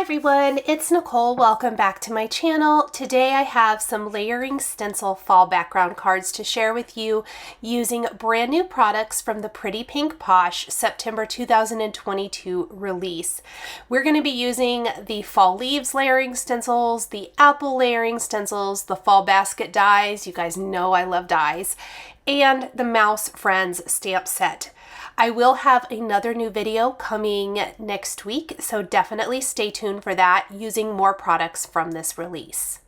everyone, it's Nicole. Welcome back to my channel. Today I have some layering stencil fall background cards to share with you using brand new products from the Pretty Pink Posh September 2022 release. We're going to be using the fall leaves layering stencils, the apple layering stencils, the fall basket dies. You guys know I love dies, and the Mouse Friends stamp set. I will have another new video coming next week, so definitely stay tuned for that using more products from this release.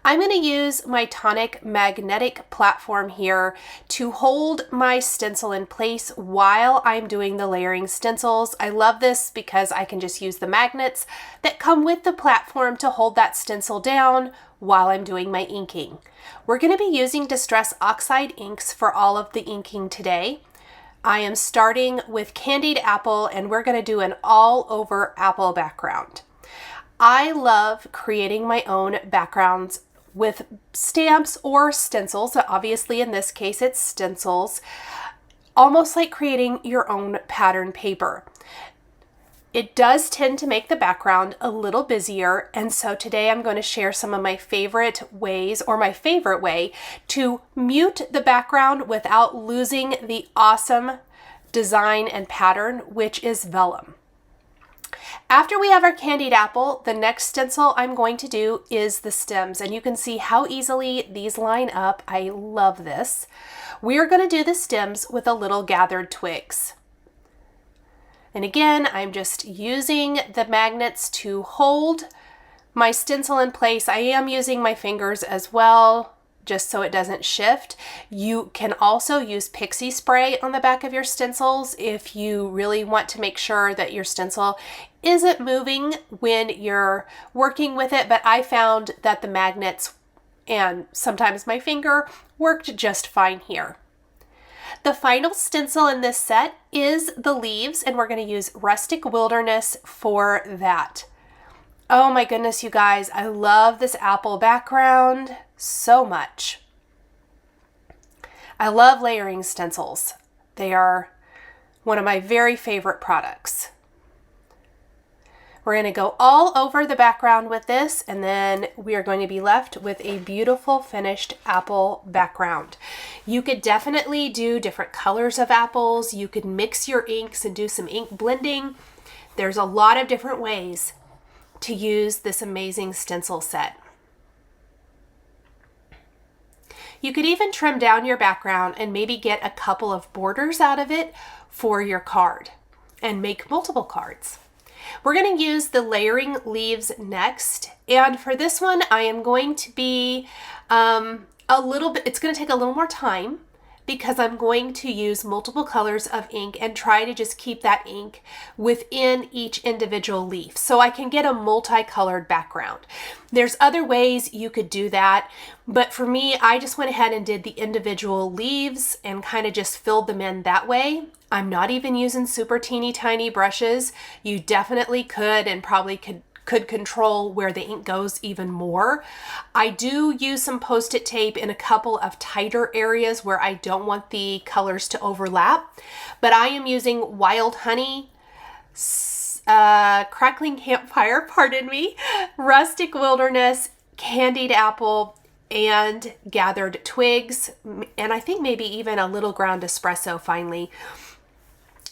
I'm going to use my Tonic magnetic platform here to hold my stencil in place while I'm doing the layering stencils. I love this because I can just use the magnets that come with the platform to hold that stencil down while I'm doing my inking. We're going to be using Distress Oxide inks for all of the inking today. I am starting with Candied Apple, and we're going to do an all over apple background. I love creating my own backgrounds with stamps or stencils. Obviously in this case it's stencils, almost like creating your own pattern paper. It does tend to make the background a little busier, and so today I'm going to share some of my favorite ways, or my favorite way, to mute the background without losing the awesome design and pattern, which is vellum. After we have our Candied Apple, the next stencil I'm going to do is the stems, and you can see how easily these line up. I love this. We're going to do the stems with a little gathered twigs. And again, I'm just using the magnets to hold my stencil in place. I am using my fingers as well, just so it doesn't shift. You can also use pixie spray on the back of your stencils if you really want to make sure that your stencil isn't moving when you're working with it, but I found that the magnets and sometimes my finger worked just fine here. The final stencil in this set is the leaves, and we're going to use Rustic Wilderness for that. Oh my goodness, you guys, I love this apple background so much. I love layering stencils. They are one of my very favorite products. We're going to go all over the background with this, and then we are going to be left with a beautiful finished apple background. You could definitely do different colors of apples. You could mix your inks and do some ink blending. There's a lot of different ways to use this amazing stencil set. You could even trim down your background and maybe get a couple of borders out of it for your card and make multiple cards. We're going to use the layering leaves next, and for this one I am going to be it's going to take a little more time because I'm going to use multiple colors of ink and try to just keep that ink within each individual leaf so I can get a multicolored background. There's other ways you could do that, but for me, I just went ahead and did the individual leaves and kind of just filled them in that way. I'm not even using super teeny tiny brushes. You definitely could and probably could control where the ink goes even more. I do use some Post-it tape in a couple of tighter areas where I don't want the colors to overlap, but I am using Wild Honey, Crackling Campfire, pardon me, Rustic Wilderness, Candied Apple, and Gathered Twigs, and I think maybe even a little ground espresso finally,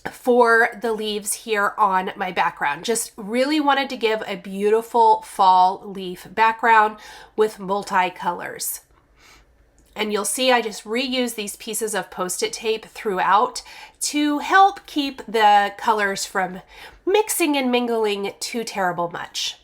for the leaves here on my background. Just really wanted to give a beautiful fall leaf background with multicolors. And you'll see I just reuse these pieces of Post-it tape throughout to help keep the colors from mixing and mingling too terrible much.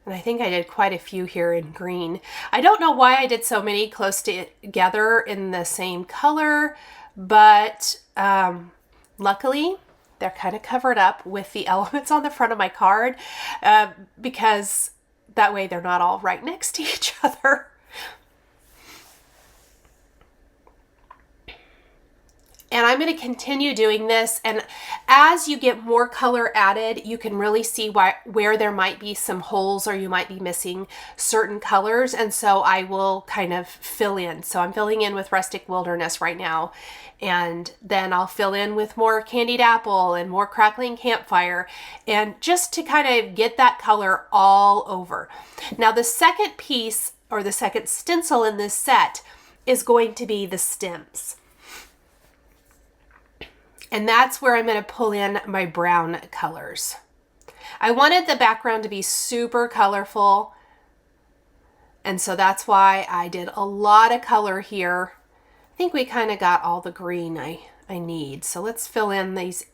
And I think I did quite a few here in green. I don't know why I did so many close together in the same color, but luckily they're kind of covered up with the elements on the front of my card because that way they're not all right next to each other. And I'm going to continue doing this. And as you get more color added, you can really see where there might be some holes or you might be missing certain colors. And so I will kind of fill in. So I'm filling in with Rustic Wilderness right now. And then I'll fill in with more Candied Apple and more Crackling Campfire, and just to kind of get that color all over. Now the second piece, or the second stencil in this set, is going to be the stems. And that's where I'm going to pull in my brown colors. I wanted the background to be super colorful, and so that's why I did a lot of color here. I think we kind of got all the green I need. So let's fill in these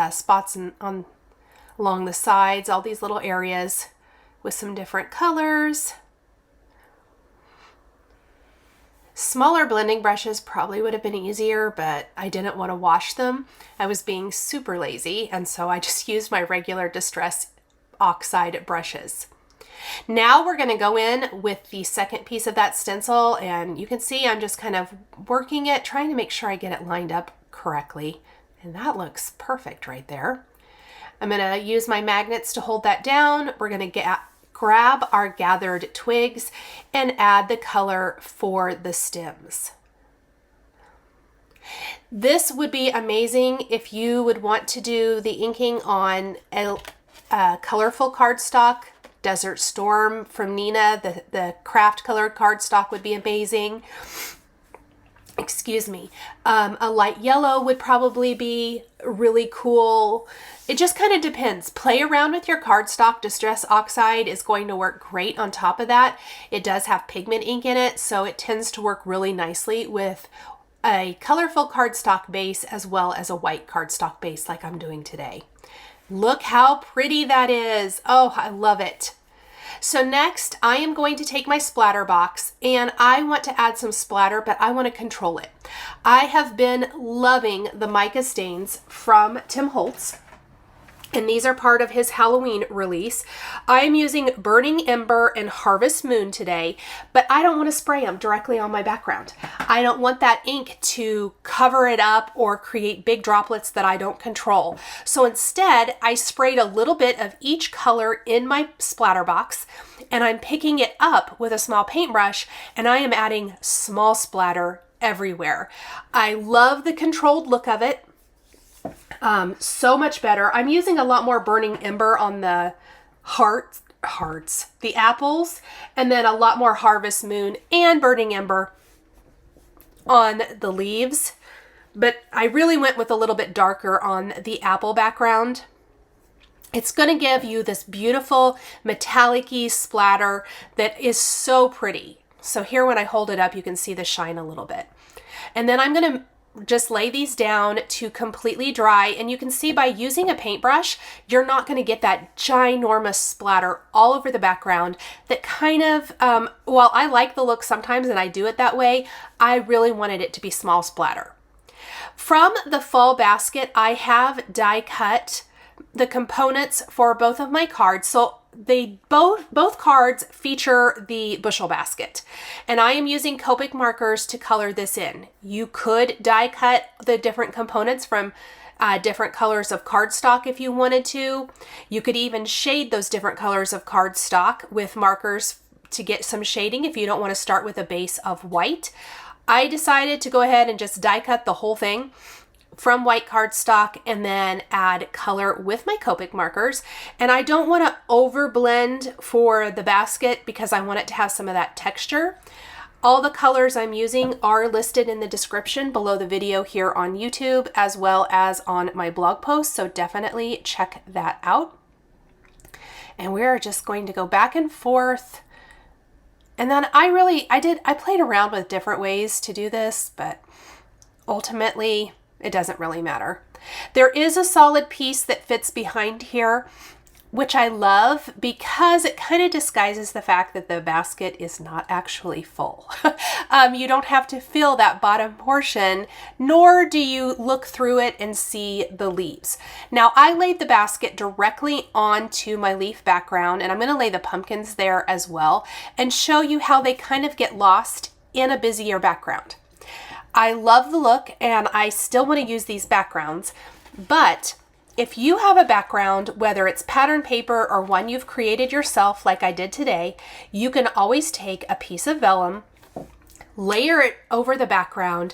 spots along the sides, all these little areas with some different colors. Smaller blending brushes probably would have been easier, but I didn't want to wash them. I was being super lazy, and so I just used my regular Distress Oxide brushes. Now we're going to go in with the second piece of that stencil, and you can see I'm just kind of working it, trying to make sure I get it lined up correctly. And that looks perfect right there. I'm going to use my magnets to hold that down. We're going to grab our gathered twigs and add the color for the stems. This would be amazing if you would want to do the inking on a colorful cardstock. Desert Storm from Nina, the craft colored cardstock would be amazing. Excuse me. A light yellow would probably be really cool. It just kind of depends. Play around with your cardstock. Distress Oxide is going to work great on top of that. It does have pigment ink in it, so it tends to work really nicely with a colorful cardstock base as well as a white cardstock base like I'm doing today. Look how pretty that is. Oh, I love it. So next, I am going to take my splatter box, and I want to add some splatter, but I want to control it. I have been loving the mica stains from Tim Holtz, and these are part of his Halloween release. I am using Burning Ember and Harvest Moon today, but I don't want to spray them directly on my background. I don't want that ink to cover it up or create big droplets that I don't control. So instead, I sprayed a little bit of each color in my splatter box, and I'm picking it up with a small paintbrush, and I am adding small splatter everywhere. I love the controlled look of it. So much better. I'm using a lot more Burning Ember on the the apples, and then a lot more Harvest Moon and Burning Ember on the leaves. But I really went with a little bit darker on the apple background. It's going to give you this beautiful metallic-y splatter that is so pretty. So here when I hold it up, you can see the shine a little bit. And then I'm going to just lay these down to completely dry, and you can see by using a paintbrush, you're not going to get that ginormous splatter all over the background that kind of, while I like the look sometimes and I do it that way, I really wanted it to be small splatter. From the fall basket, I have die cut the components for both of my cards. So they both cards feature the bushel basket, and I am using Copic markers to color this in. You could die cut the different components from different colors of cardstock if you wanted to. You could even shade those different colors of cardstock with markers to get some shading if you don't want to start with a base of white. I decided to go ahead and just die cut the whole thing from white cardstock and then add color with my Copic markers. And I don't want to over blend for the basket because I want it to have some of that texture. All the colors I'm using are listed in the description below the video here on YouTube, as well as on my blog post, so definitely check that out. And we're just going to go back and forth. And then I played around with different ways to do this, but ultimately it doesn't really matter. There is a solid piece that fits behind here, which I love because it kind of disguises the fact that the basket is not actually full. You don't have to fill that bottom portion, nor do you look through it and see the leaves. Now, I laid the basket directly onto my leaf background, and I'm going to lay the pumpkins there as well and show you how they kind of get lost in a busier background. I love the look and I still want to use these backgrounds, but if you have a background, whether it's pattern paper or one you've created yourself like I did today, you can always take a piece of vellum, layer it over the background,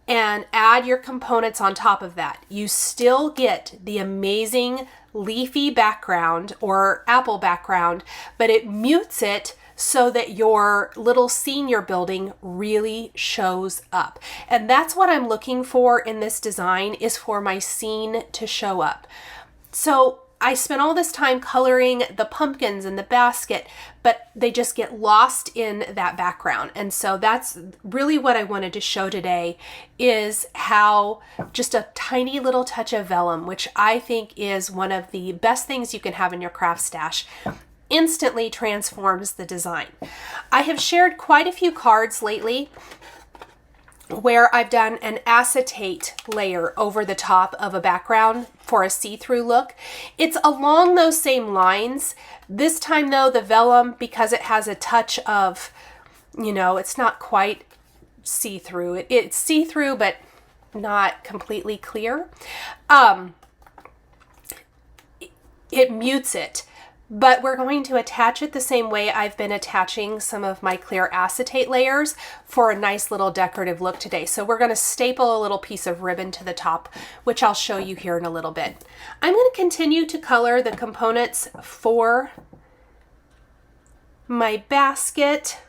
and add your components on top of that. You still get the amazing leafy background or apple background, but it mutes it so that your little scene you're building really shows up. And that's what I'm looking for in this design, is for my scene to show up. So I spent all this time coloring the pumpkins in the basket, but they just get lost in that background. And so that's really what I wanted to show today, is how just a tiny little touch of vellum, which I think is one of the best things you can have in your craft stash, instantly transforms the design. I have shared quite a few cards lately where I've done an acetate layer over the top of a background for a see-through look. It's along those same lines. This time though, the vellum, because it has a touch of, you know, it's not quite see-through. It's see-through, but not completely clear. It mutes it. But we're going to attach it the same way I've been attaching some of my clear acetate layers for a nice little decorative look today. So we're going to staple a little piece of ribbon to the top, which I'll show you here in a little bit. I'm going to continue to color the components for my basket.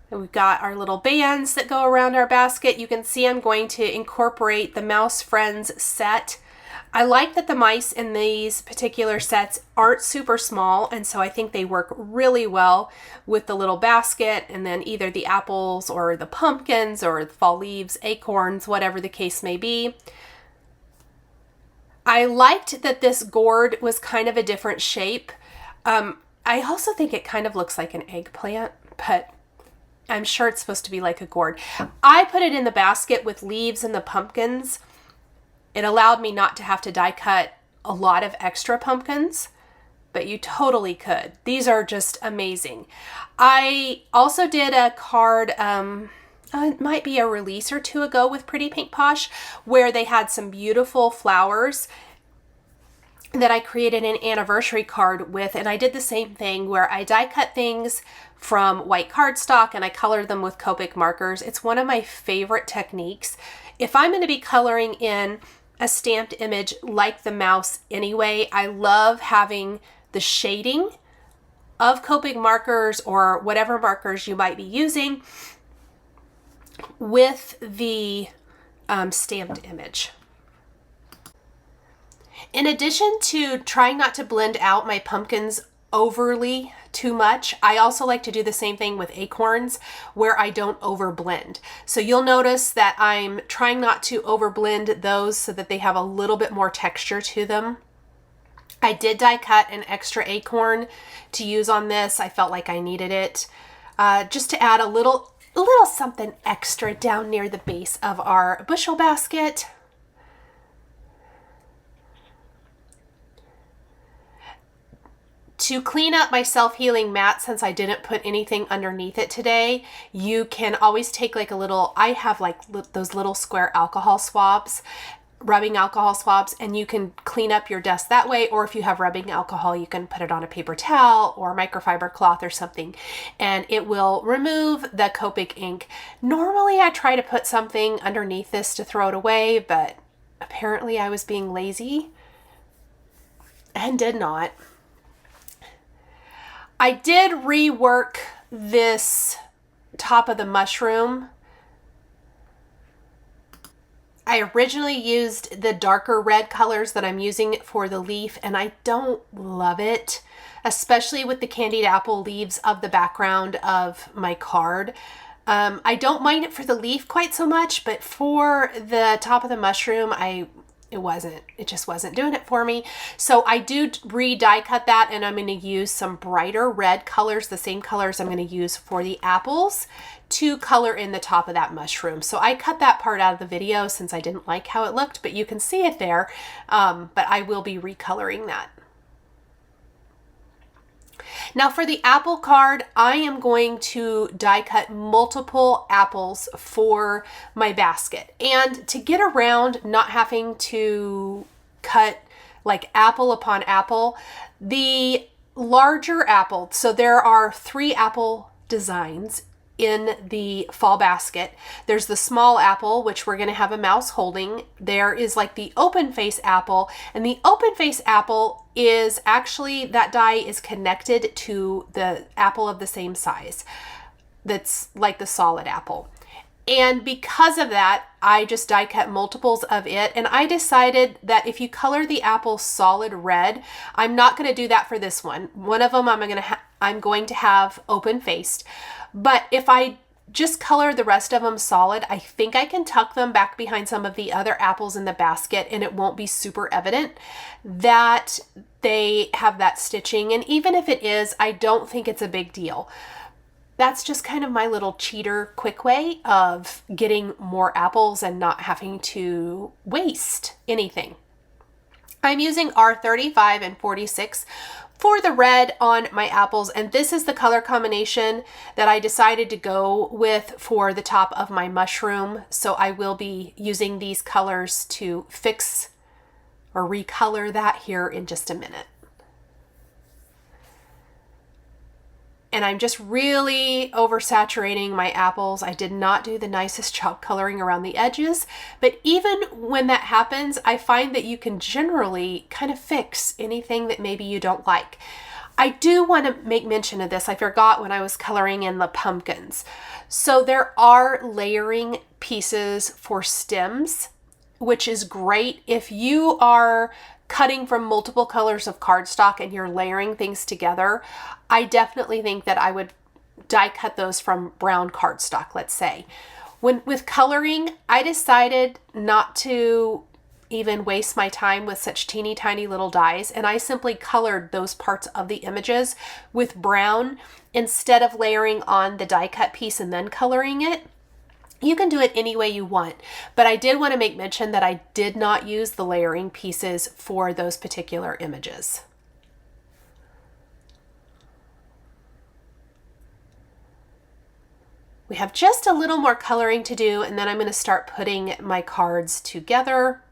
And we've got our little bands that go around our basket. You can see I'm going to incorporate the Mouse Friends set. I like that the mice in these particular sets aren't super small, and so I think they work really well with the little basket, and then either the apples or the pumpkins or the fall leaves, acorns, whatever the case may be. I liked that this gourd was kind of a different shape. I also think it kind of looks like an eggplant, but I'm sure it's supposed to be like a gourd. I put it in the basket with leaves and the pumpkins. It allowed me not to have to die cut a lot of extra pumpkins, but you totally could. These are just amazing. I also did a card, it might be a release or two ago with Pretty Pink Posh, where they had some beautiful flowers that I created an anniversary card with, and I did the same thing where I die cut things from white cardstock and I colored them with Copic markers. It's one of my favorite techniques. If I'm going to be coloring in a stamped image like the mouse anyway, I love having the shading of Copic markers or whatever markers you might be using with the stamped image. In addition to trying not to blend out my pumpkins overly too much, I also like to do the same thing with acorns where I don't overblend. So you'll notice that I'm trying not to overblend those so that they have a little bit more texture to them. I did die cut an extra acorn to use on this. I felt like I needed it just to add a little something extra down near the base of our bushel basket. To clean up my self-healing mat, since I didn't put anything underneath it today, you can always take like a little, I have like those little square alcohol swabs, rubbing alcohol swabs, and you can clean up your desk that way. Or if you have rubbing alcohol, you can put it on a paper towel or microfiber cloth or something, and it will remove the Copic ink. Normally I try to put something underneath this to throw it away, but apparently I was being lazy and did not. I did rework this top of the mushroom. I originally used the darker red colors that I'm using for the leaf, and I don't love it, especially with the candied apple leaves of the background of my card. I don't mind it for the leaf quite so much, but for the top of the mushroom, it just wasn't doing it for me. So I do die cut that, and I'm going to use some brighter red colors, the same colors I'm going to use for the apples, to color in the top of that mushroom. So I cut that part out of the video since I didn't like how it looked, but you can see it there. But I will be recoloring that. Now for the apple card, I am going to die cut multiple apples for my basket. And to get around not having to cut like apple upon apple, the larger apple, so there are 3 apple designs in the fall basket. There's the small apple, which we're going to have a mouse holding. There is like the open face apple, and the open face apple is actually, that die is connected to the apple of the same size. That's like the solid apple. And because of that, I just die cut multiples of it. And I decided that if you color the apple solid red, I'm not going to do that for this one. One of them I'm going to have open faced. But if I just color the rest of them solid, I think I can tuck them back behind some of the other apples in the basket, and it won't be super evident that they have that stitching. And even if it is, I don't think it's a big deal. That's just kind of my little cheater quick way of getting more apples and not having to waste anything. I'm using R35 and 46 for the red on my apples, and this is the color combination that I decided to go with for the top of my mushroom. So I will be using these colors to fix or recolor that here in just a minute. And I'm just really oversaturating my apples. I did not do the nicest job coloring around the edges, but even when that happens, I find that you can generally kind of fix anything that maybe you don't like. I do want to make mention of this. I forgot when I was coloring in the pumpkins. So there are layering pieces for stems, which is great if you are cutting from multiple colors of cardstock and you're layering things together. I definitely think that I would die cut those from brown cardstock, let's say. With coloring, I decided not to even waste my time with such teeny tiny little dies, and I simply colored those parts of the images with brown instead of layering on the die cut piece and then coloring it. You can do it any way you want, but I did want to make mention that I did not use the layering pieces for those particular images. We have just a little more coloring to do, and then I'm going to start putting my cards together.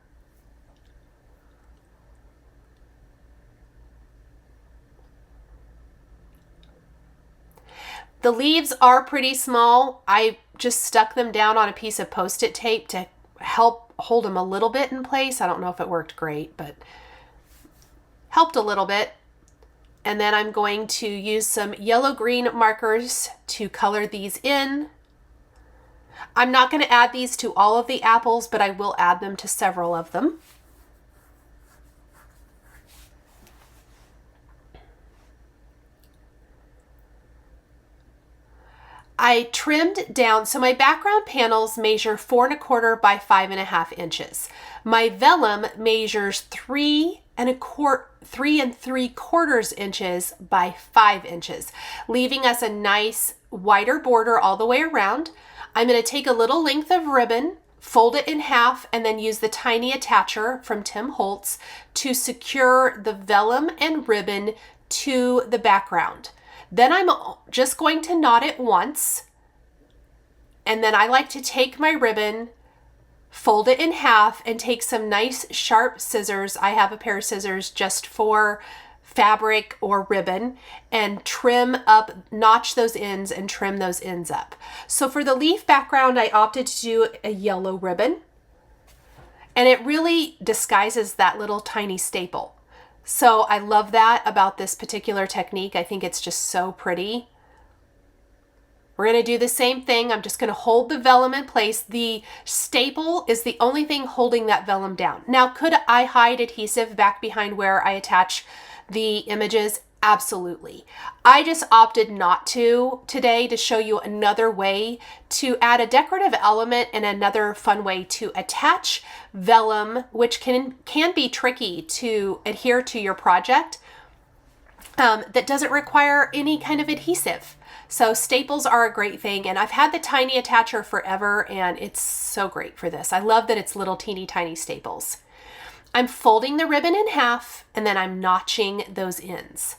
The leaves are pretty small. I just stuck them down on a piece of Post-it tape to help hold them a little bit in place. I don't know if it worked great, but helped a little bit. And then I'm going to use some yellow-green markers to color these in. I'm not going to add these to all of the apples, but I will add them to several of them. I trimmed down, so my background panels measure 4 1/4 by 5 1/2 inches. My vellum measures 3 3 3/4 inches by 5 inches, leaving us a nice wider border all the way around. I'm going to take a little length of ribbon, fold it in half, and then use the tiny attacher from Tim Holtz to secure the vellum and ribbon to the background. Then I'm just going to knot it once, and then I like to take my ribbon, fold it in half, and take some nice sharp scissors. I have a pair of scissors just for fabric or ribbon, and trim up, notch those ends and trim those ends up. So for the leaf background, I opted to do a yellow ribbon, and it really disguises that little tiny staple. So I love that about this particular technique. I think it's just so pretty. We're going to do the same thing. I'm just going to hold the vellum in place. The staple is the only thing holding that vellum down. Now, could I hide adhesive back behind where I attach the images? Absolutely. I just opted not to today to show you another way to add a decorative element and another fun way to attach vellum, which can be tricky to adhere to your project, that doesn't require any kind of adhesive. So staples are a great thing, and I've had the tiny attacher forever, and it's so great for this. I love that it's little teeny tiny staples. I'm folding the ribbon in half, and then I'm notching those ends.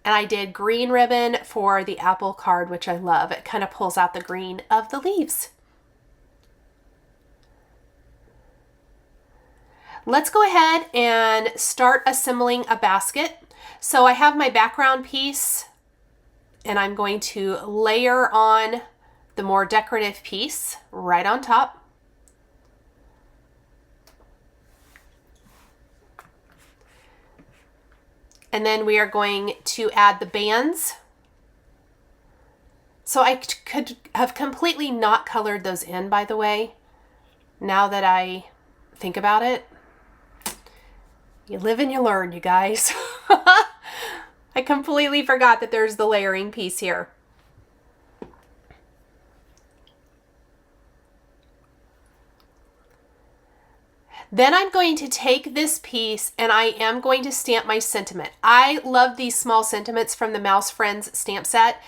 And I did green ribbon for the apple card, which I love. It kind of pulls out the green of the leaves. Let's go ahead and start assembling a basket. So I have my background piece, and I'm going to layer on the more decorative piece right on top. And then we are going to add the bands. So I could have completely not colored those in, by the way, now that I think about it. You live and you learn, you guys. I completely forgot that there's the layering piece here. Then I'm going to take this piece and I am going to stamp my sentiment. I love these small sentiments from the Mouse Friends stamp set.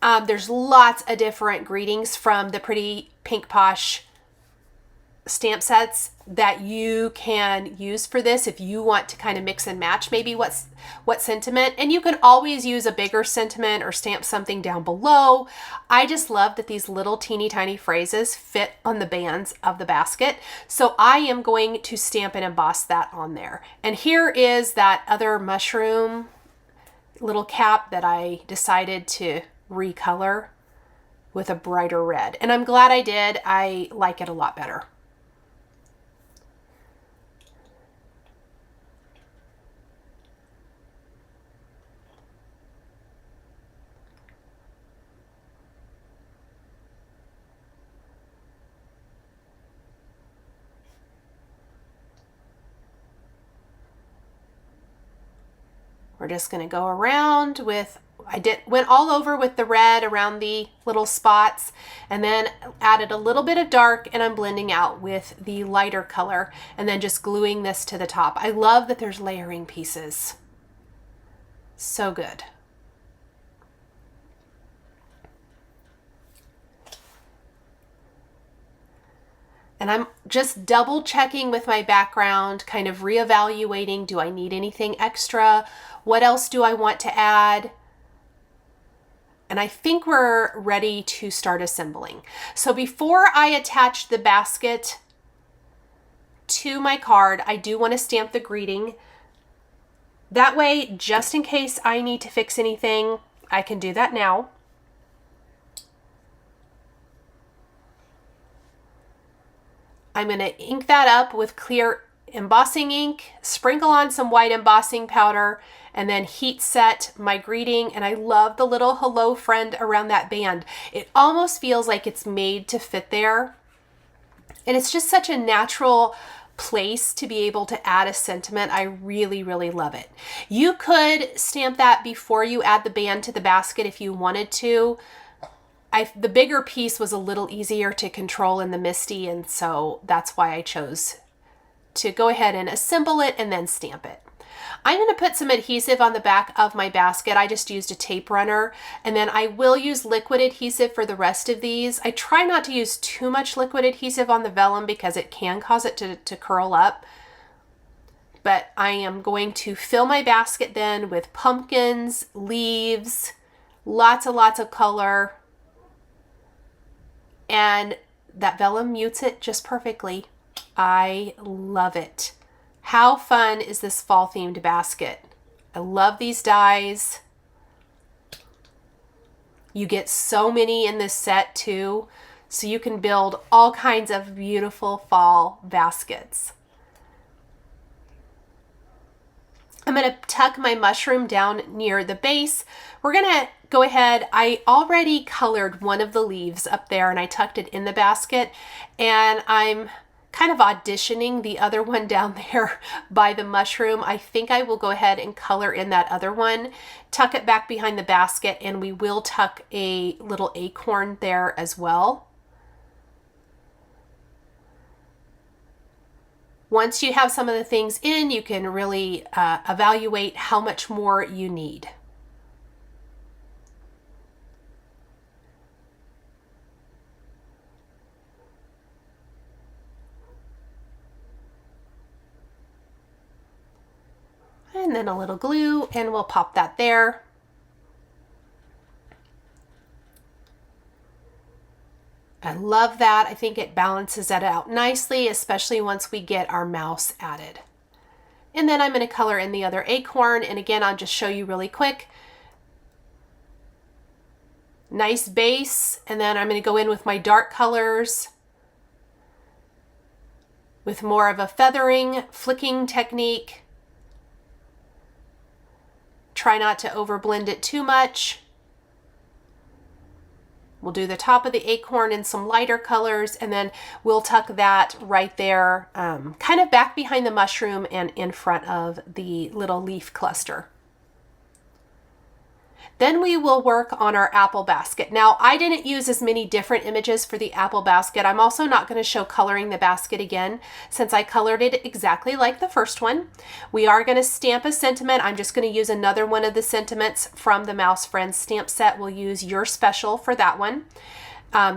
There's lots of different greetings from the Pretty Pink Posh stamp sets that you can use for this if you want to kind of mix and match maybe what sentiment. And you can always use a bigger sentiment or stamp something down below. I just love that these little teeny tiny phrases fit on the bands of the basket. So I am going to stamp and emboss that on there. And here is that other mushroom little cap that I decided to recolor with a brighter red. And I'm glad I did. I like it a lot better. We're just going to go around with, went all over with the red around the little spots, and then added a little bit of dark, and I'm blending out with the lighter color and then just gluing this to the top. I love that there's layering pieces. So good. And I'm just double checking with my background, kind of reevaluating, do I need anything extra? What else do I want to add? And I think we're ready to start assembling. So before I attach the basket to my card, I do want to stamp the greeting. That way, just in case I need to fix anything, I can do that now. I'm going to ink that up with clear embossing ink, sprinkle on some white embossing powder, and then heat set my greeting. And I love the little hello friend around that band. It almost feels like it's made to fit there. And it's just such a natural place to be able to add a sentiment. I really, really love it. You could stamp that before you add the band to the basket if you wanted to. The bigger piece was a little easier to control in the MISTI, and so that's why I chose to go ahead and assemble it and then stamp it. I'm going to put some adhesive on the back of my basket. I just used a tape runner, and then I will use liquid adhesive for the rest of these. I try not to use too much liquid adhesive on the vellum because it can cause it to curl up. But I am going to fill my basket then with pumpkins, leaves, lots of color. And that vellum mutes it just perfectly. I love it. How fun is this fall themed basket? I love these dies. You get so many in this set too, so you can build all kinds of beautiful fall baskets. I'm going to tuck my mushroom down near the base. We're going to go ahead. I already colored one of the leaves up there and I tucked it in the basket, and I'm kind of auditioning the other one down there by the mushroom. I think I will go ahead and color in that other one, tuck it back behind the basket, and we will tuck a little acorn there as well. Once you have some of the things in, you can really evaluate how much more you need. And then a little glue, and we'll pop that there. love that. I think it balances that out nicely, especially once we get our mouse added. And then I'm going to color in the other acorn. And again, I'll just show you really quick. Nice base. And then I'm going to go in with my dark colors with more of a feathering, flicking technique. Try not to overblend it too much. We'll do the top of the acorn in some lighter colors, and then we'll tuck that right there, kind of back behind the mushroom and in front of the little leaf cluster. Then we will work on our apple basket. Now, I didn't use as many different images for the apple basket. I'm also not going to show coloring the basket again since I colored it exactly like the first one. We are going to stamp a sentiment. I'm just going to use another one of the sentiments from the Mouse Friends stamp set. We'll use Your Special for that one.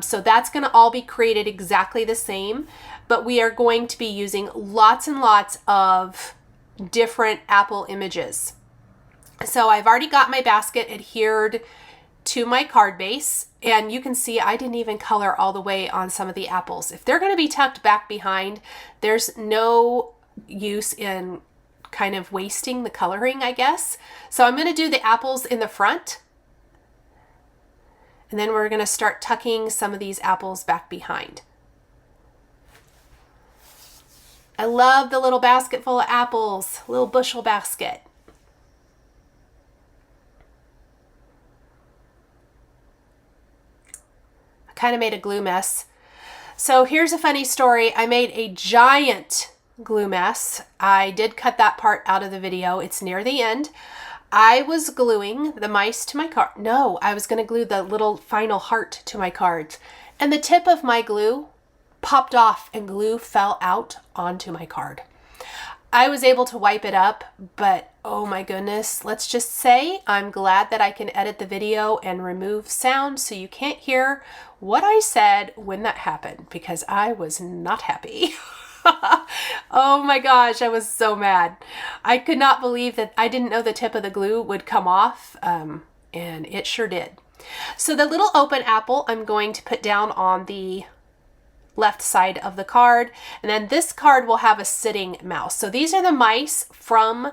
So that's going to all be created exactly the same, but we are going to be using lots and lots of different apple images. So I've already got my basket adhered to my card base, and you can see I didn't even color all the way on some of the apples. If they're going to be tucked back behind, there's no use in kind of wasting the coloring, I guess. So I'm going to do the apples in the front, and then we're going to start tucking some of these apples back behind. I love the little basket full of apples, little bushel basket. Kind of made a glue mess. So here's a funny story. I made a giant glue mess. I did cut that part out of the video. It's near the end. I was gluing the mice to my card. No, I was going to glue the little final heart to my cards. And the tip of my glue popped off and glue fell out onto my card. I was able to wipe it up, but oh my goodness, let's just say I'm glad that I can edit the video and remove sound so you can't hear what I said when that happened, because I was not happy. Oh my gosh, I was so mad. I could not believe that I didn't know the tip of the glue would come off, and it sure did. So the little open apple I'm going to put down on the left side of the card, and then this card will have a sitting mouse. So these are the mice from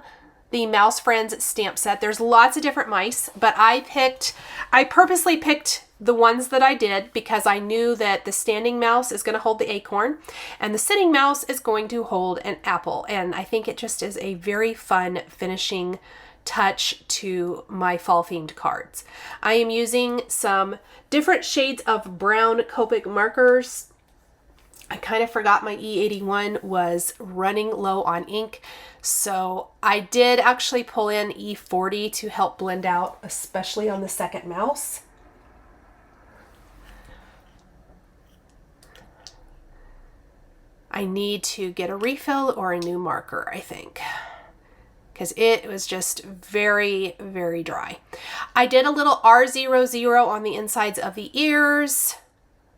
the Mouse Friends stamp set. There's lots of different mice, but I purposely picked the ones that I did because I knew that the standing mouse is going to hold the acorn and the sitting mouse is going to hold an apple, and I think it just is a very fun finishing touch to my fall themed cards. I am using some different shades of brown Copic markers. I kind of forgot my E81 was running low on ink, so I did actually pull in E40 to help blend out, especially on the second mouse. I need to get a refill or a new marker, I think, because it was just very, very dry. I did a little R00 on the insides of the ears.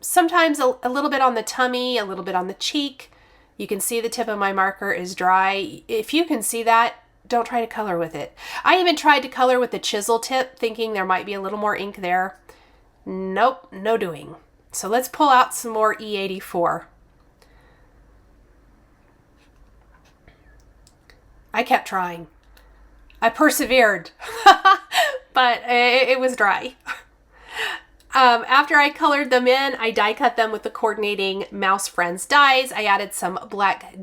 Sometimes a little bit on the tummy, a little bit on the cheek. You can see the tip of my marker is dry. If you can see that, don't try to color with it. I even tried to color with the chisel tip, thinking there might be a little more ink there. Nope, no doing. So let's pull out some more E84. I kept trying. I persevered, but it was dry. After I colored them in, I die cut them with the coordinating Mouse Friends dies. I added some black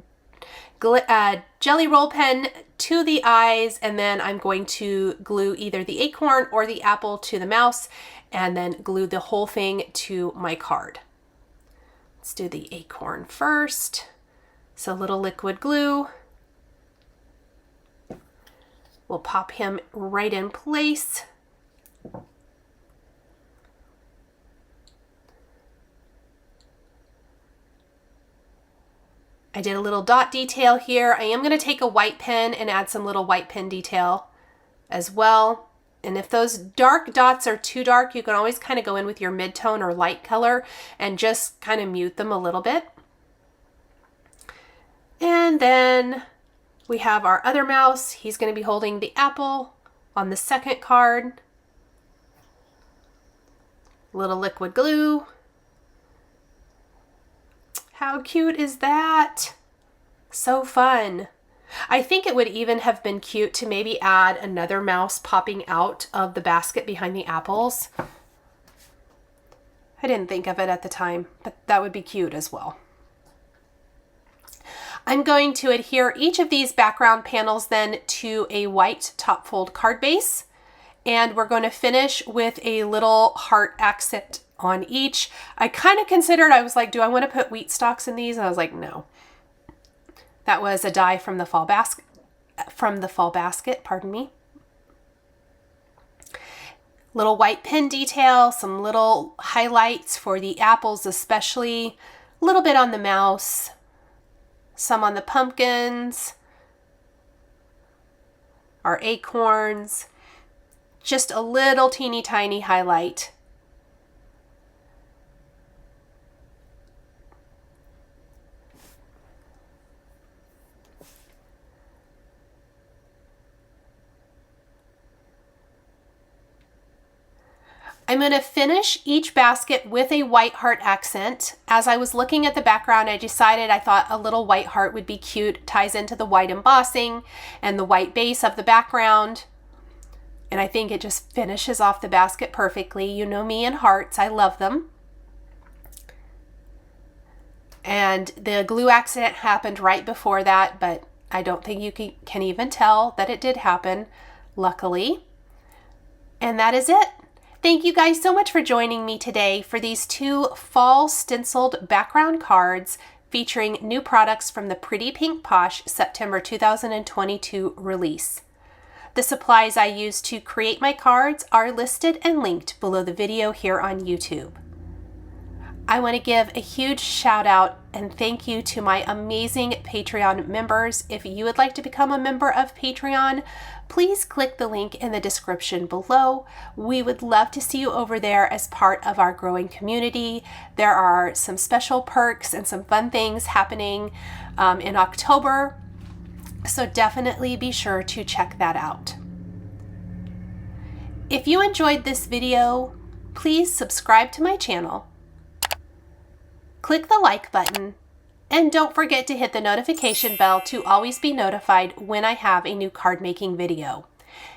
jelly roll pen to the eyes, and then I'm going to glue either the acorn or the apple to the mouse, and then glue the whole thing to my card. Let's do the acorn first. So a little liquid glue. We'll pop him right in place. I did a little dot detail here. I am going to take a white pen and add some little white pen detail as well. And if those dark dots are too dark, you can always kind of go in with your mid-tone or light color and just kind of mute them a little bit. And then we have our other mouse. He's going to be holding the apple on the second card. Little liquid glue. How cute is that? So fun. I think it would even have been cute to maybe add another mouse popping out of the basket behind the apples. I didn't think of it at the time, but that would be cute as well. I'm going to adhere each of these background panels then to a white top fold card base, and we're going to finish with a little heart accent on each. I kind of considered, I was like, do I want to put wheat stalks in these? And I was like, no. That was a die from the fall basket, pardon me. Little white pin detail, some little highlights for the apples especially, a little bit on the mouse, some on the pumpkins, our acorns, just a little teeny tiny highlight. I'm going to finish each basket with a white heart accent. As I was looking at the background, I decided I thought a little white heart would be cute, ties into the white embossing and the white base of the background. And I think it just finishes off the basket perfectly. You know me and hearts, I love them. And the glue accident happened right before that, but I don't think you can even tell that it did happen, luckily. And that is it. Thank you guys so much for joining me today for these 2 fall stenciled background cards featuring new products from the Pretty Pink Posh September 2022 release. The supplies I used to create my cards are listed and linked below the video here on YouTube. I want to give a huge shout out and thank you to my amazing Patreon members. If you would like to become a member of Patreon, please click the link in the description below. We would love to see you over there as part of our growing community. There are some special perks and some fun things happening in October, so definitely be sure to check that out. If you enjoyed this video, please subscribe to my channel, click the like button, and don't forget to hit the notification bell to always be notified when I have a new card making video.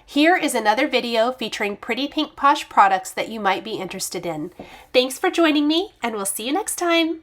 Here is another video featuring Pretty Pink Posh products that you might be interested in. Thanks for joining me, and we'll see you next time.